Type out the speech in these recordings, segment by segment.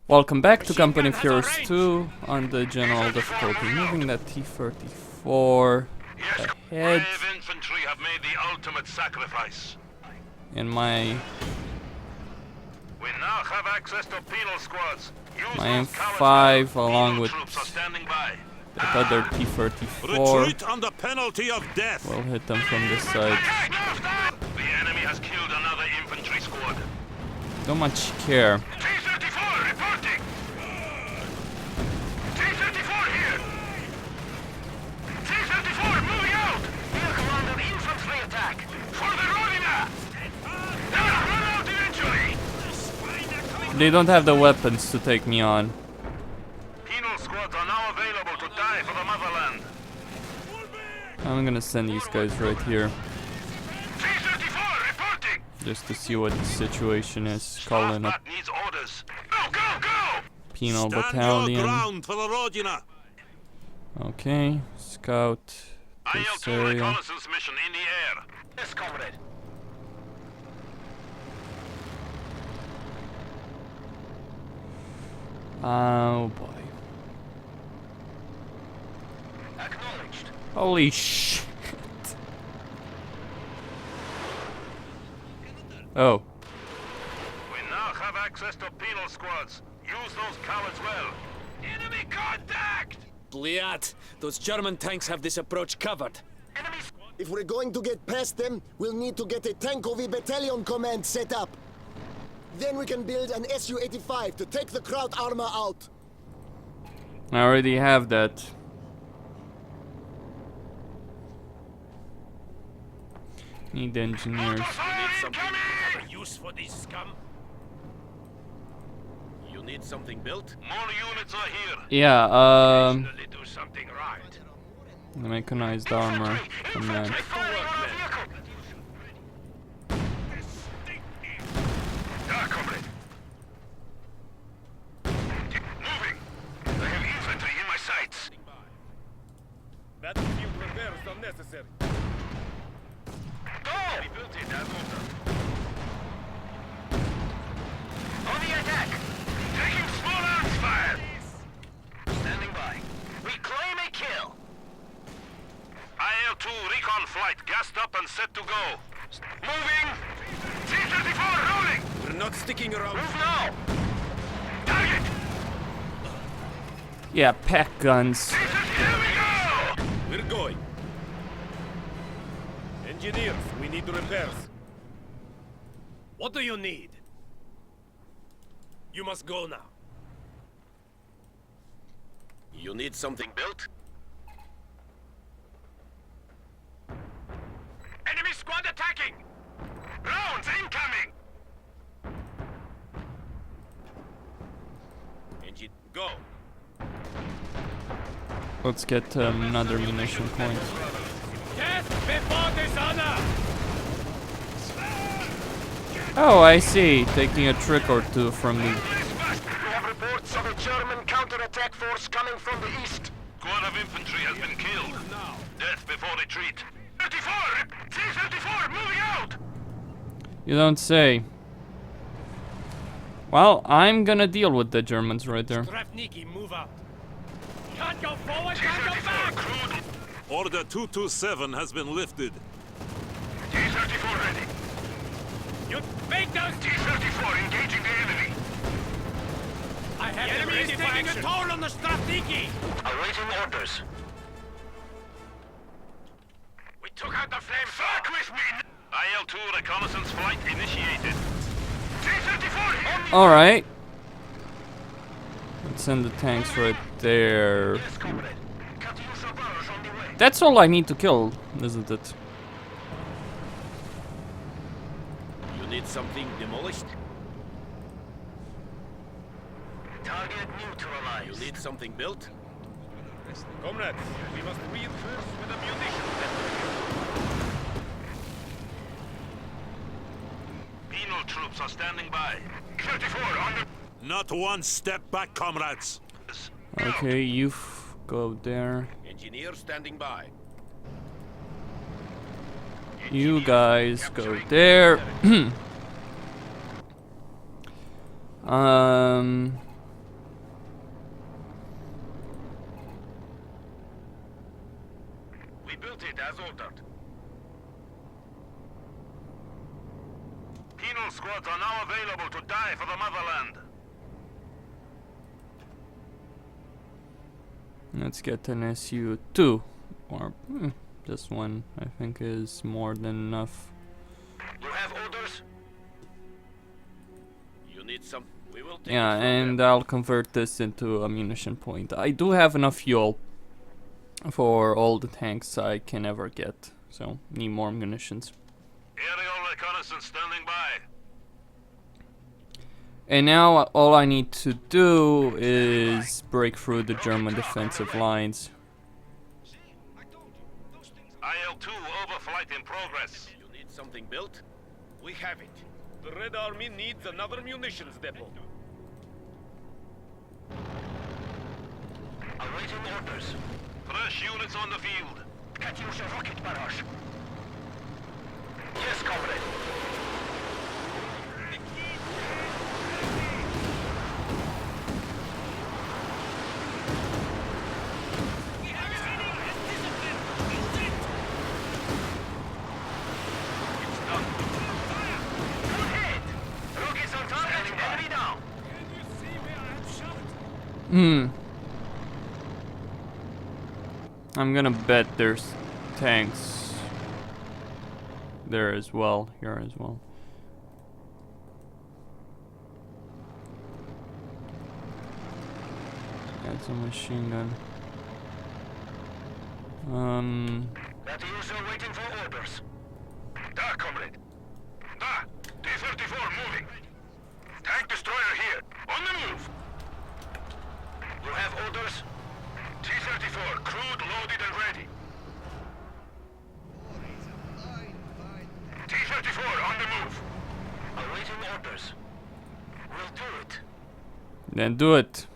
Welcome back to Company Furious 2 on the general difficulty. Moving that T-34 ahead. Infantry have made the ultimate sacrifice. In my We now have access to penal squads. Use My those M5 cowards along Penal with troops are standing by. that other T-34. Retreat under penalty of death. We'll hit them from this side. The enemy has killed another infantry squad. Don't much care. T-34 reporting. T-34 here. T-34 moving out. Here, Commander, infantry attack. For the Rodina. Run out eventually. They don't have the weapons to take me on. Penal squads are now available to die for the motherland. I'm gonna send these guys right here T-34 reporting. just to see what the situation is. Calling up Staff needs orders. Go, go, go! penal Stand your battalion. ground for the Rodina. Okay, scout this IL-2 area. reconnaissance mission in the air. Yes, comrade. Oh boy. Acknowledged. Holy shit. Oh. We now have access to penal squads. Use those cowards well. Enemy contact! Bliat! Those German tanks have this approach covered. Enemy If we're going to get past them, we'll need to get a Tankovi battalion command set up. Then we can build an Su-85 to take the Kraut armor out. I already have that. Need engineers. use for these scum. You need something built? More units are here. Yeah, Finally do something right. the mechanized armor command. Firing on our vehicle. Yeah, comrade. Moving. I have infantry in my sights. Battlefield repairs are necessary. Go! On the attack! Taking small arms fire! Standing by. We claim a kill! IL-2 recon flight gassed up and set to go. Moving! T-34 rolling! We're not sticking around. Move now! Target! Yeah, pack guns. Here we go! We're going. Engineers, we need repairs. What do you need? You must go now. You need something built? Enemy squad attacking! Rounds incoming! Engine, go. Let's get another munition point. Death before dishonor! Oh, I see. Taking a trick or two from the... We have reports of a German counterattack force coming from the east. Squad of infantry has been killed. Death before retreat. 34! T-34 moving out! You don't say. Well, I'm gonna deal with the Germans right there. Krafniki, move out. Can't go forward, can't go T-34 back! crude. Order 227 has been lifted. T-34 ready. You make those... T-34 engaging the enemy. I have the enemy is taking a toll on the Strafniki! Awaiting orders. We took out the flame. Fuck with me! IL-2 reconnaissance flight initiated. T-34 on Alright. Let's send the tanks right there. Yes, comrade. Katyusha barrage on the way. That's all I need to kill, isn't it? You need something demolished? Target neutralized. You need something built? Comrades, we must reinforce with ammunition. Penal troops are standing by. 34 on the... Not one step back, comrades. Okay, you go there. Engineer standing by. You guys go there. Proceed as ordered. Penal squads are now available to die for the motherland. Let's get an SU-2. Or just one, I think, is more than enough. You have orders? You need some? We will take Yeah, it from and them. I'll convert this into a munition point. I do have enough fuel for all the tanks I can ever get, so need more munitions. Aerial reconnaissance standing by. And now all I need to do is break through the German defensive lines. IL-2 overflight in progress. You need something built? We have it. The Red Army needs another munitions depot. Awaiting orders. Fresh units on the field. Katyusha rocket barrage. Yes, comrade. I'm gonna bet there's tanks there as well, here as well. That's a machine gun. That user waiting for orders. Da, comrade. Da, T-34 moving. Tank destroyer here. On the move. You have orders? T-34, crewed, loaded, and ready. T-34 on the move. Awaiting orders. We'll do it. Then do it.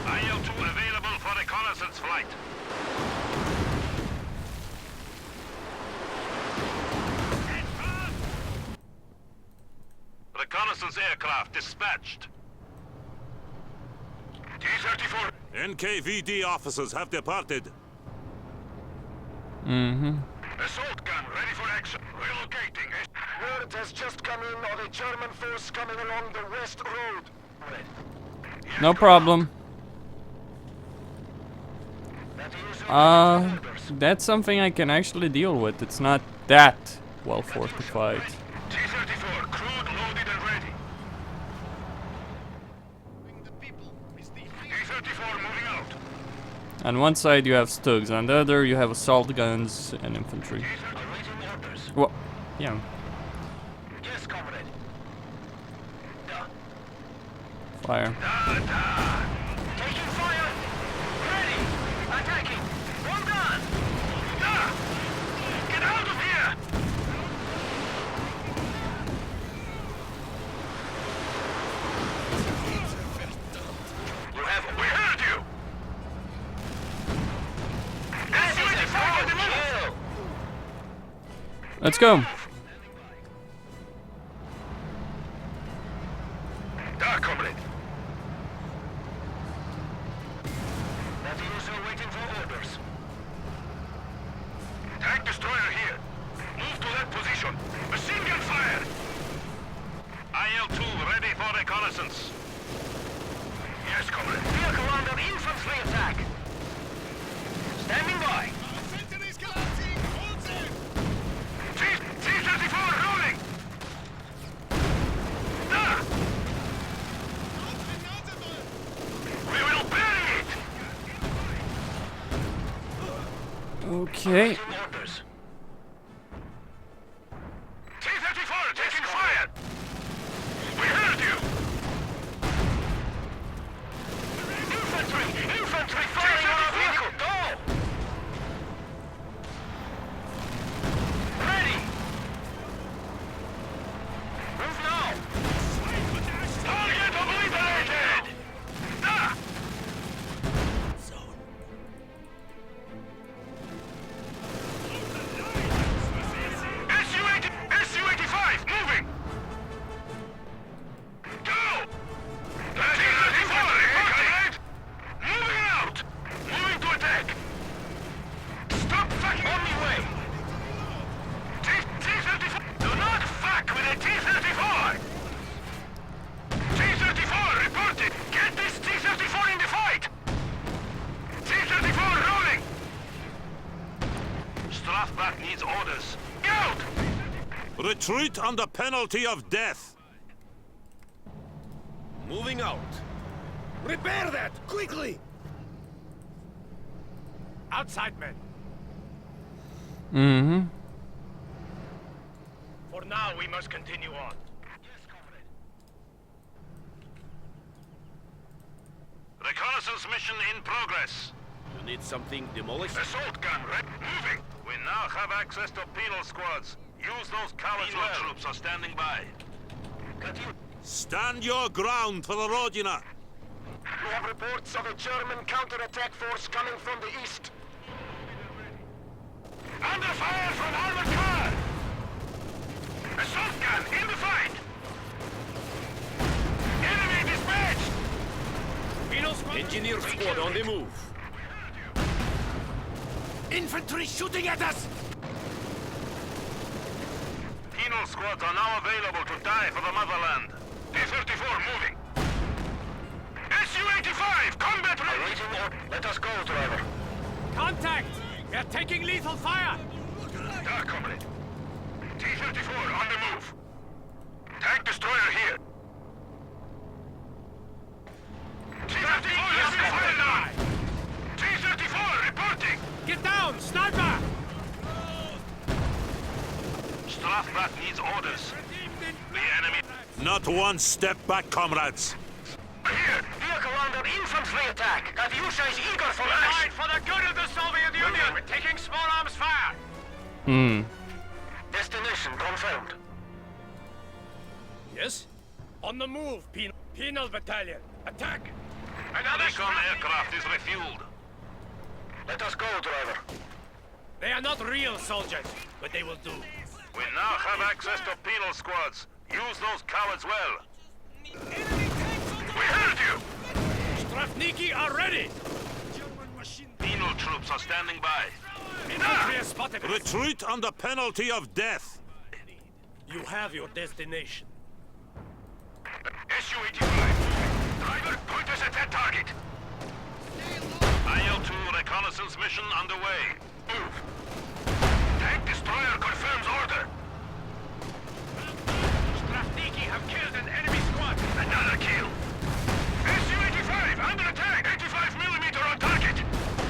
IL-2 available for reconnaissance flight. Reconnaissance aircraft dispatched. T-34. NKVD officers have departed. Assault gun ready for action. Relocating. Word has just come in of a German force coming along the west road. Yes, No problem. That's something I can actually deal with. It's not that well fortified. T-34, crewed, loaded, and ready. T-34 moving out. On one side you have Stugs, on the other you have assault guns and infantry. Awaiting orders. Well, yeah. Yes, comrade. Da. Fire. Taking fire. Ready. Attacking. One gun. Da. Get out of here. You have. We heard you. Kill. Let's go. Da, comrade. That user waiting for orders. Tank destroyer here. Move to that position. Machine gun fire. IL-2 ready for reconnaissance. Yes, comrade. Vehicle under infantry attack. Standing by. T-34 rolling. Da. We will bury it. Okay. Orders. T-34 taking fire. We heard you. Infantry firing on our vehicle. Go. Ready. Move now. Target obliterated. Da. SU-85 moving. Go. T-34 comrade. Retreat under penalty of death. Moving out. Repair that, quickly! Outside men. Mm-hmm. For now, we must continue on. Reconnaissance mission in progress. You need something demolished? Assault gun, moving. We now have access to penal squads. Use those cowards well. Troops are standing by. Stand your ground for the Rodina. We have reports of a German counterattack force coming from the east. Under fire from armored car! Assault gun in the fight! Enemy dispatched! Engineer squad on the move. Infantry shooting at us! Penal squads are now available to die for the motherland. T-34 moving. Su-85, combat ready! Let us go, driver. Contact! We are taking lethal fire! Da, comrade. T-34 on the move. Tank destroyer here. T-34 has been fired on! T-34 reporting! Get down! Sniper! Strafrat needs orders. The enemy... Not one step back, comrades. Here! Vehicle under infantry attack! Katyusha is eager for action! For the good of the Soviet Union! We're taking small arms fire! Destination confirmed. Yes? On the move, Penal Battalion! Attack! Another recon aircraft is refueled. Let us go, driver. They are not real soldiers, but they will do. We now have access to penal squads. Use those cowards well. We heard you! Strafniki are ready! Penal troops are standing by. Infantry has spotted us. Retreat under penalty of death. You have your destination. Su-85. Driver, point us at that target. IL-2 reconnaissance mission underway. Move. Tank destroyer confirms order. Strafniki have killed an enemy squad. Another kill. Su-85 under attack. 85mm on target.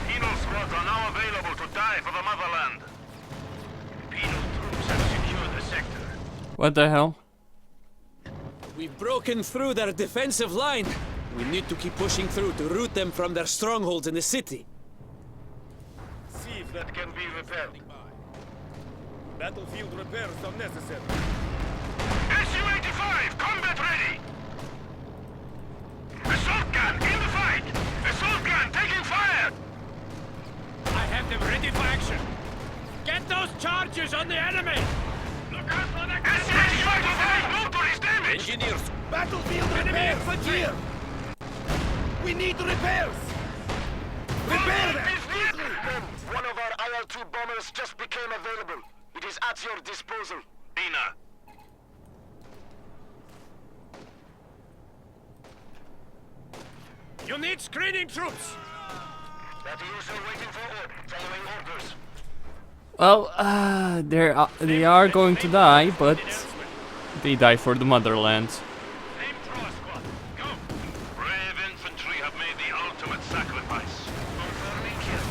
Penal squads are now available to die for the motherland. Penal troops have secured the sector. What the hell? We've broken through their defensive line. We need to keep pushing through to root them from their strongholds in the city. See if that can be repaired. Battlefield repairs are necessary. Su-85, combat ready! Assault gun in the fight! Assault gun taking fire! I have them ready for action. Get those charges on the enemy! Look out for the Su-85 motor is damaged! Engineers, battlefield repairs here! we need repairs! Repair that! One of our IL-2 bombers just became available. It is at your disposal. Nina. You need screening troops! That user waiting for following orders. Well, they are going to die, but they die for the motherland. Aim thrower squad, go! Brave infantry have made the ultimate sacrifice. Confirming kill.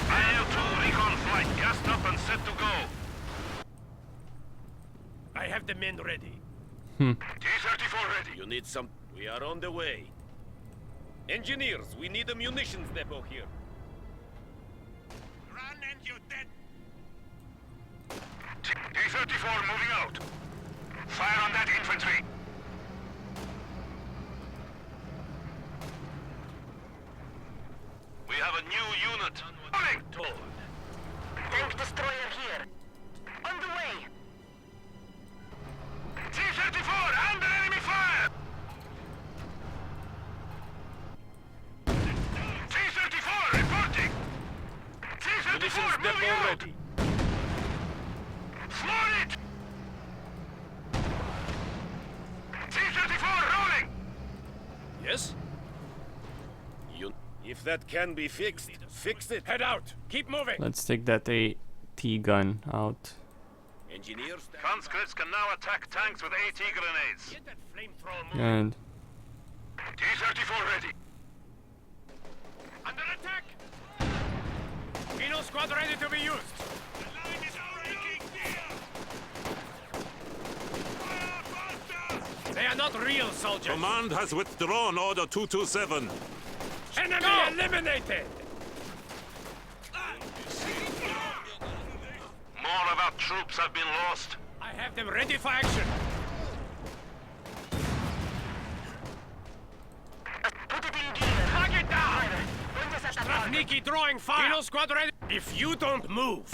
IL-2 recon flight gassed up and set to go. I have the men ready. T-34 ready. You need some... We are on the way. Engineers, we need a munitions depot here. Run and you dead! T-34 moving out. Fire on that infantry. We have a new unit. Moving. Tank destroyer here. On the way. T-34 under enemy fire. T-34 reporting. Munitions T-34 moving depot out. ready. Floor it. T-34 rolling. Yes? If that can be fixed, fix it. Head out! Keep moving! Let's take that AT gun out. Engineers. Conscripts can now attack tanks with AT grenades. Get that flamethrower moving. Good. T-34 ready. Under attack! Penal squad ready to be used. The line is breaking here! Fire faster! They are not real soldiers. Command has withdrawn Order 227. Enemy eliminated! More of our troops have been lost. I have them ready for action. Put it in gear. Target down! Point us at the Strafniki drawing fire! Penal squad ready. If you don't move,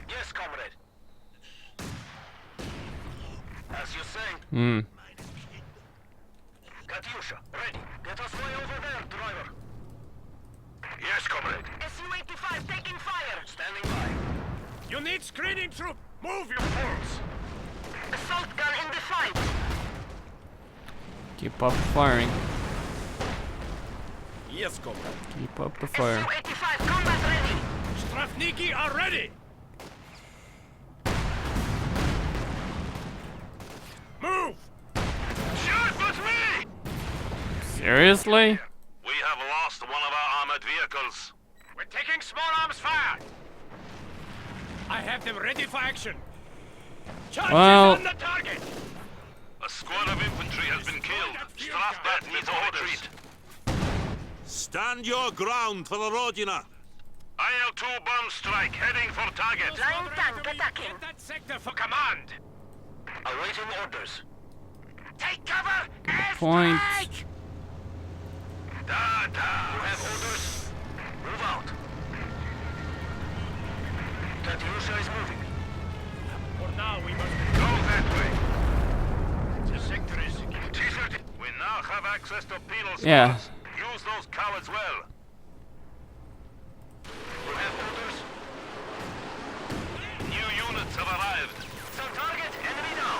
Yes, comrade. As you say. Hmm. Katyusha, ready. Get us way over there, driver. Yes, comrade. Su-85 taking fire. Standing by. you need screening troop. Move your force. Assault gun in the fight. Keep up firing. Yes, comrade. Keep up the fire. Su-85 combat ready. Strafniki are ready. Move! Shoot, that's me! Seriously? We have lost one of our armored vehicles. We're taking small arms fire. I have them ready for action. Charges Well- on the target. A squad of infantry has been killed. Strafbat needs orders. Stand your ground for the Rodina. IL-2 bomb strike heading for target. Line tank attacking. Get that sector for command. Awaiting orders. Take cover! Point. Da, da. You have orders? Move out. Katyusha is moving. For now, we must. Go that way. The sector is secure. T-30. We now have access to penal squads. Yeah. Use those cowards well. You have orders? New units have arrived. So target, enemy now.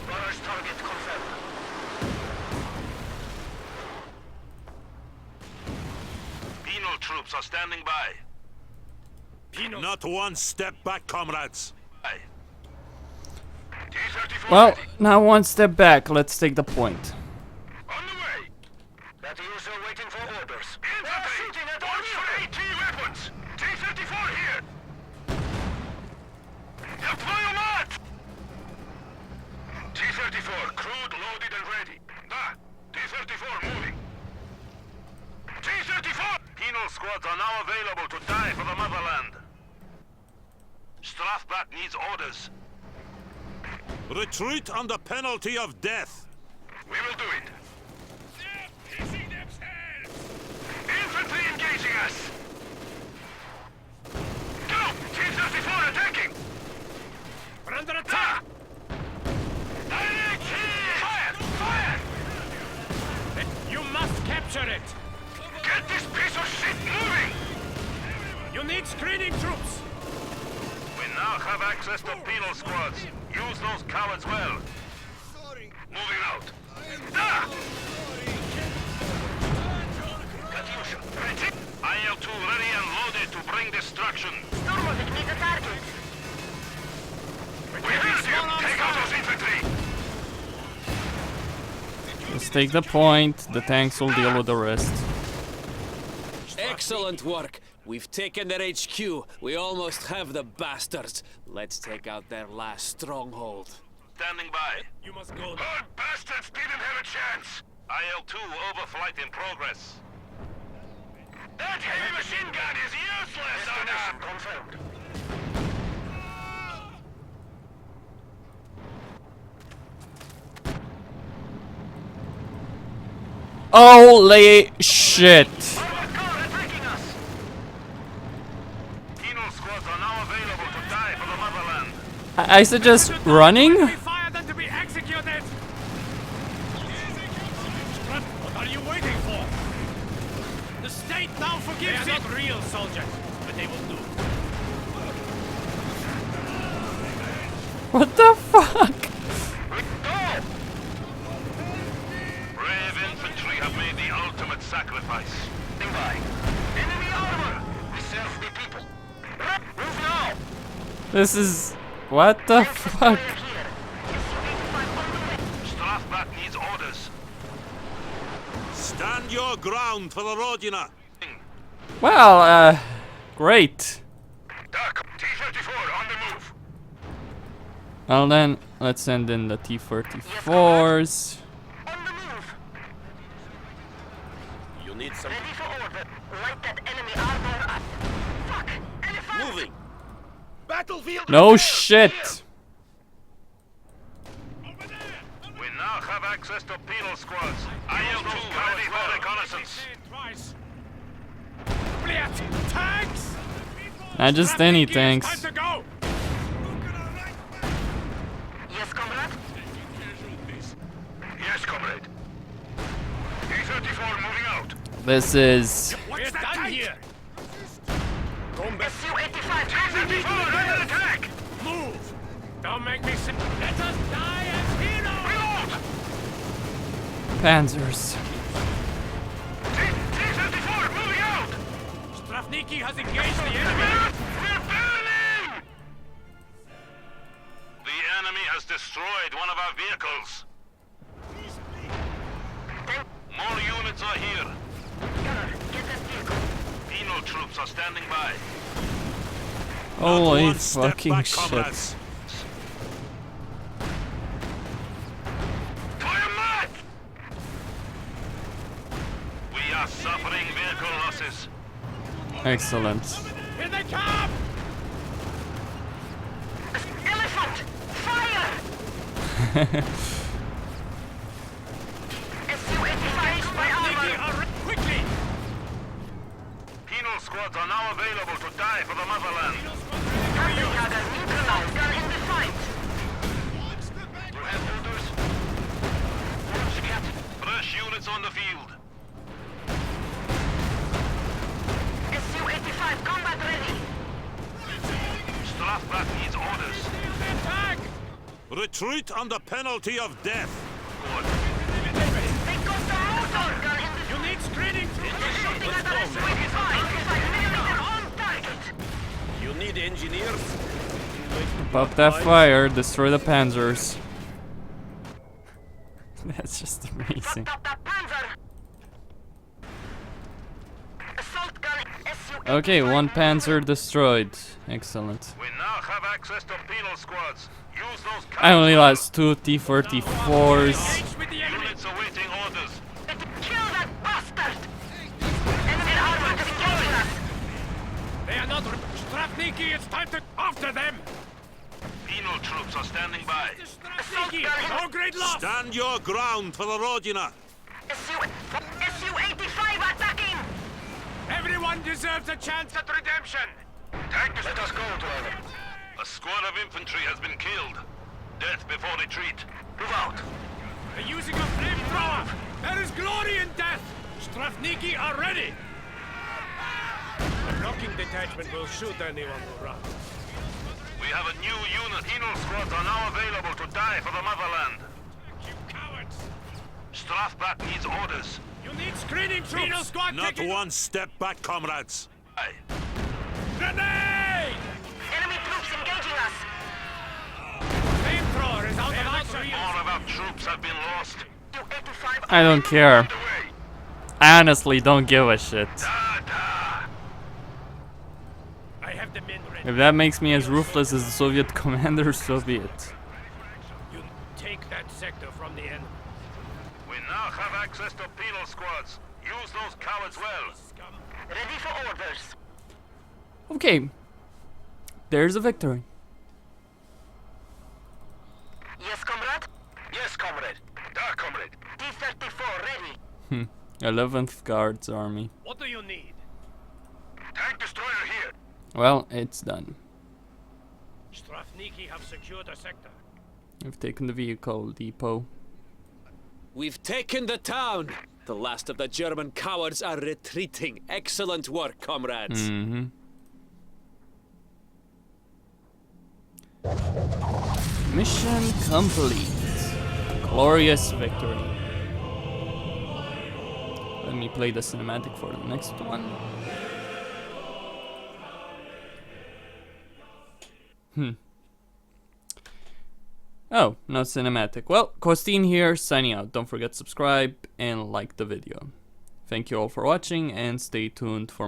Barrage target confirmed. Penal troops are standing by. Penal. Not one step back, comrades. Aye. T-34 Well, ready. now one step back. Let's take the point. On the way. Katyusha waiting for orders. Infantry! Shooting at watch for AT weapons! T-34 here! Yapmayomat! T-34 crewed, loaded and ready. Da! T-34 moving. T-34! Penal squads are now available to die for the motherland. Strafbat needs orders. Retreat under penalty of death. We will do it. They're pissing themselves. Infantry engaging us! Go! T-34 attacking! We're under attack. Direct hit! Fire! Fire! You must capture it. Get this piece of shit moving! You need screening troops. We now have access to penal squads. Use those cowards well. Moving out. Ah! Katyusha, ready? IL-2 ready and loaded to bring destruction. Stormovik needs a target. We heard you! Take out those infantry! Let's take the point. The tanks will deal with the rest. Excellent work. We've taken their HQ. We almost have the bastards. Let's take out their last stronghold. Standing by. You must go. Those bastards didn't have a chance! IL-2 overflight in progress. That heavy machine gun is useless on them! Confirmed. Holy shit! Armored car attacking us! Penal squads are now available to die for the motherland. I suggest running? Be fired and to be executed. What are you waiting for? The state now forgives They are not real soldiers, but they will do. What the fuck? Go! Brave infantry have made the ultimate sacrifice. Stand by. Enemy armor! We serve the people. This is... What the fuck? Strafbat needs orders. Stand your ground for the Rodina. Well, great. Duck, T-34 on the move. Well then, let's send in the T-34s. On the move. You need some Ready for order. Light that enemy armor up. Fuck! Elephant! moving. Battlefield. No shit! We now have access to penal squads. IL-2 ready for reconnaissance. Twice. Bliat! Tanks! Not just any Strapniki, tanks. it's time to go! Yes, comrade? Yes, comrade. T-34 moving out. This is... We're done here! Combat Su-85 T-34 under attack. move! Don't make me sick. Let us die as heroes! Reload. Panzers. T-34 moving out. Strafniki has engaged the enemy! We're burning. The enemy has destroyed one of our vehicles. More units are here. Gunner, get that vehicle. Penal troops are standing by. Holy One step fucking back, shit. comrades. Fire back! We are suffering vehicle losses. Excellent. Here they come! Elephant! Fire! Su-85 by Strafniki armor. are quickly! Penal squads are now available to die for the motherland. Jager neutralized. Gun in the fight. You have orders? Watch, Captain. Fresh units on the field. Su-85 combat ready. Strafbat needs orders. Attack! Retreat under penalty of death. Good. They got the motor. Gun in the You need screening shooting at our Su-85. 95mm on target. You need engineers. Pop that fire, destroy the Panzers. That's just amazing. Up that panzer. Assault gun. Su-85. Okay, one Panzer destroyed. Excellent. We now have access to penal squads. Use those I only cowards. lost two T-34s. Engage with the enemy! Units awaiting orders. Kill that bastard! Enemy armor disengaging us. They are not... Strafniki, it's time to... After them! Penal troops are standing by. Strafniki, no great loss! Stand your ground for the Rodina. Su-85 attacking! Everyone deserves a chance at redemption! Tank is let us go, driver. A squad of infantry has been killed. Death before retreat. Move out. They're using a flamethrower! There is glory in death! Strafniki are ready! The blocking detachment will shoot anyone who runs. We have a new unit. Penal squads are now available to die for the motherland. You cowards! Strafbat needs orders. You need screening troops! Penal squad Not taking... one step back, comrades. Aye. Grenade! Enemy troops engaging us. Flamethrower is out of action! More of our troops have been lost. Su-85 I don't care. Underway. I honestly don't give a shit. Da, da. I have the men ready. If that makes me as ruthless as the Soviet commander, so be it. You take that sector from the enemy. We now have access to penal squads. Use those cowards well. Scum. ready for orders. Okay. There's a victory. Yes, comrade? Yes, comrade. Da, comrade. T-34 ready. 11th Guards Army. What do you need? Tank destroyer here. Well, it's done. Strafniki have secured a sector. We've taken the vehicle depot. We've taken the town. The last of the German cowards are retreating. Excellent work, comrades. Mm-hmm. Mission complete. Glorious victory. Let me play the cinematic for the next one. Oh, not cinematic. Well, Costin here, signing out. Don't forget to subscribe and like the video. Thank you all for watching, and stay tuned for more.